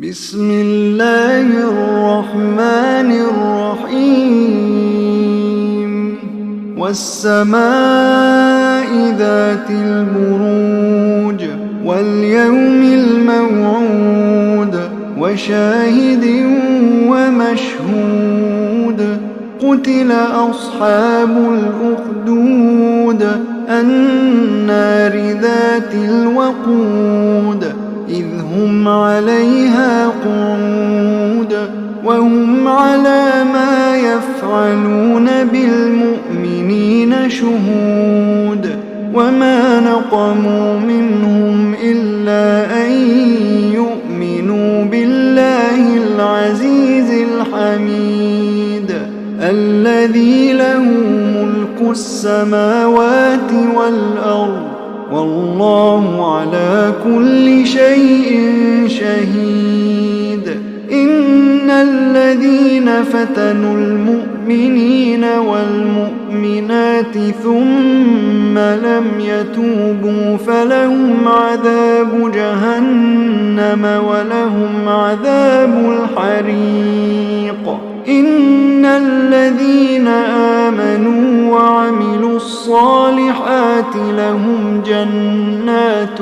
بسم الله الرحمن الرحيم والسماء ذات البروج واليوم الموعود وشاهد ومشهود قتل أصحاب الأخدود النار ذات الوقود إذ هم عليها قعود وهم على ما يفعلون بالمؤمنين شهود وما نقموا منهم إلا أن يؤمنوا بالله العزيز الحميد الذي له ملك السماوات والأرض والله على كل شيء شهيد إن الذين فتنوا المؤمنين والمؤمنات ثم لم يتوبوا فلهم عذاب جهنم ولهم عذاب الحريق إن الذين آمنوا وعملوا الصالحات لهم جنات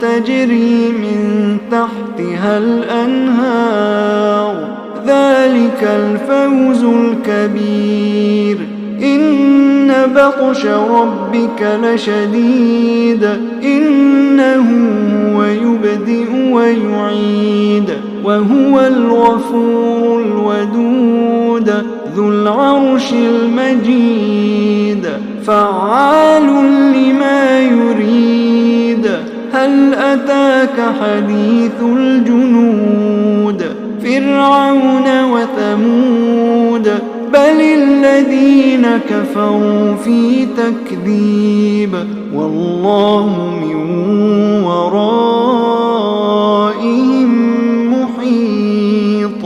تجري من تحتها الأنهار ذلك الفوز الكبير إن بطش ربك لشديد إنه هو يبدئ ويعيد وهو الغفور الودود ذو العرش المجيد فعال لما يريد هل أتاك حديث الجنود فرعون وثمود بل الذين كفروا في تكذيب والله من ورائهم محيط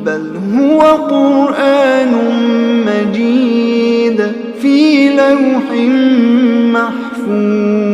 بل هو قرآن مجيد في لوح محفوظ